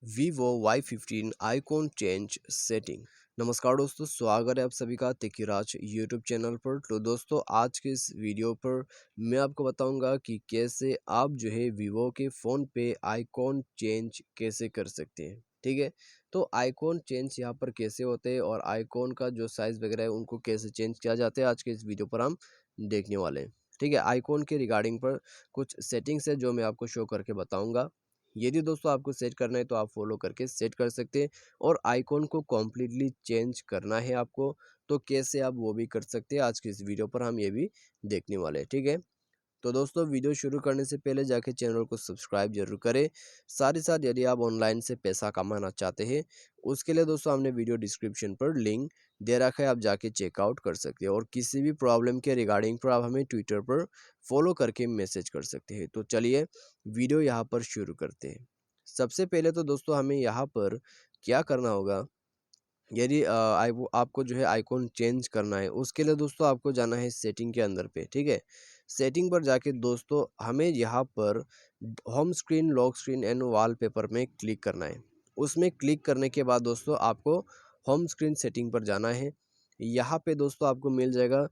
Vivo Y15 icon change setting. नमस्कार दोस्तों, स्वागत है आप सभी का तेकीराज यूट्यूब चैनल पर। तो दोस्तों, आज के इस वीडियो पर मैं आपको बताऊंगा कि कैसे आप जो है वीवो के फ़ोन पे आइकॉन चेंज कैसे कर सकते हैं। ठीक है, तो आइकॉन चेंज यहाँ पर कैसे होते हैं और आइकॉन का जो साइज़ वगैरह है उनको कैसे चेंज किया जाता है, आज के इस वीडियो पर हम देखने वाले हैं। ठीक है, आइकॉन के रिगार्डिंग पर कुछ सेटिंग्स है जो मैं आपको शो करके बताऊंगा। यदि दोस्तों आपको सेट करना है तो आप फॉलो करके सेट कर सकते हैं। और आइकॉन को कम्प्लीटली चेंज करना है आपको, तो कैसे आप वो भी कर सकते हैं, आज की इस वीडियो पर हम ये भी देखने वाले हैं। ठीक है, तो दोस्तों वीडियो शुरू करने से पहले जाके चैनल को सब्सक्राइब जरूर करें। साथ ही साथ यदि आप ऑनलाइन से पैसा कमाना चाहते हैं, उसके लिए दोस्तों हमने वीडियो डिस्क्रिप्शन पर लिंक दे रखा है, आप जाके चेकआउट कर सकते हैं। और किसी भी प्रॉब्लम के रिगार्डिंग पर आप हमें ट्विटर पर फॉलो करके मैसेज कर सकते हैं। तो चलिए वीडियो यहाँ पर शुरू करते हैं। सबसे पहले तो दोस्तों हमें यहाँ पर क्या करना होगा, यदि आपको जो है आइकॉन चेंज करना है, उसके लिए दोस्तों आपको जाना है सेटिंग के अंदर पे। ठीक है, सेटिंग पर जाके दोस्तों हमें यहाँ पर home screen, lock screen and wallpaper में क्लिक करना है। उसमें क्लिक करने के बाद दोस्तों आपको होम स्क्रीन सेटिंग पर जाना है। यहाँ पे दोस्तों आपको मिल जाएगा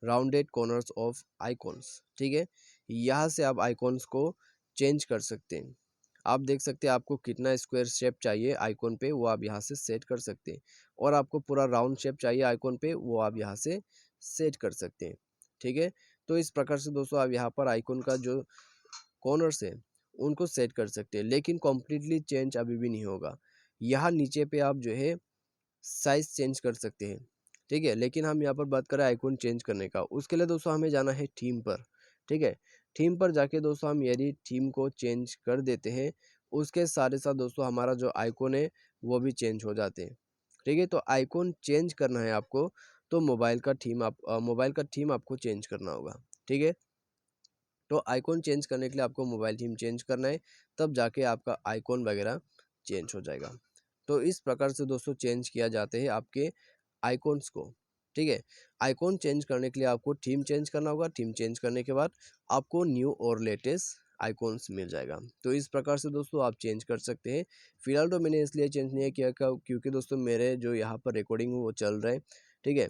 राउंडेड कॉर्नर्स ऑफ आइकॉन्स। ठीक है, यहाँ से आप आइकॉन्स को चेंज कर सकते हैं। आप देख सकते हैं आपको कितना स्क्वायर शेप चाहिए आइकॉन पे, वो आप यहाँ से सेट कर सकते हैं। और आपको पूरा राउंड शेप चाहिए आइकॉन पे, वो आप यहाँ से सेट कर सकते हैं। ठीक है, तो इस प्रकार से दोस्तों आप यहाँ पर आइकॉन का जो कॉर्नर्स है उनको सेट कर सकते हैं। लेकिन कम्प्लीटली चेंज अभी भी नहीं होगा। यहाँ नीचे पे आप जो है साइज चेंज कर सकते हैं। ठीक है, लेकिन हम यहाँ पर बात करें आइकॉन चेंज करने का, उसके लिए दोस्तों हमें जाना है थीम पर। ठीक है, थीम पर जाके दोस्तों हम यदि थीम को चेंज कर देते हैं, उसके साथ साथ दोस्तों हमारा जो आइकॉन है वो भी चेंज हो जाते हैं। ठीक है, तो आइकॉन चेंज करना है आपको, तो मोबाइल का थीम आपको चेंज करना होगा। ठीक है, तो आइकॉन चेंज करने के लिए आपको मोबाइल थीम चेंज करना है, तब जाके आपका आइकॉन वगैरह चेंज हो जाएगा। तो इस प्रकार से दोस्तों चेंज किया जाते हैं आपके आइकॉन्स को। ठीक है, आइकॉन चेंज करने के लिए आपको थीम चेंज करना होगा। थीम चेंज करने के बाद आपको न्यू और लेटेस्ट आइकॉन्स मिल जाएगा। तो इस प्रकार से दोस्तों आप चेंज कर सकते हैं। फिलहाल तो मैंने इसलिए चेंज नहीं किया क्योंकि दोस्तों मेरे जो यहाँ पर रिकॉर्डिंग वो चल रहा है। ठीक है,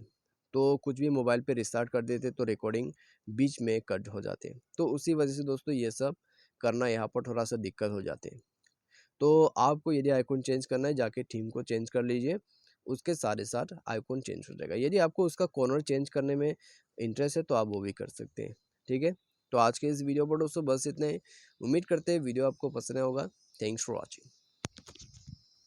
तो कुछ भी मोबाइल पे रिस्टार्ट कर देते तो रिकॉर्डिंग बीच में कट हो जाते, तो उसी वजह से दोस्तों ये सब करना यहाँ पर थोड़ा सा दिक्कत हो जाते हैं। तो आपको यदि आइकॉन चेंज करना है, जाके थीम को चेंज कर लीजिए, उसके साथ ही साथ आइकॉन चेंज हो जाएगा। यदि आपको उसका कॉर्नर चेंज करने में इंटरेस्ट है तो आप वो भी कर सकते हैं। ठीक है, तो आज के इस वीडियो पर दोस्तों बस इतना ही। उम्मीद करते हैं वीडियो आपको पसंद आया होगा। Thanks for watching.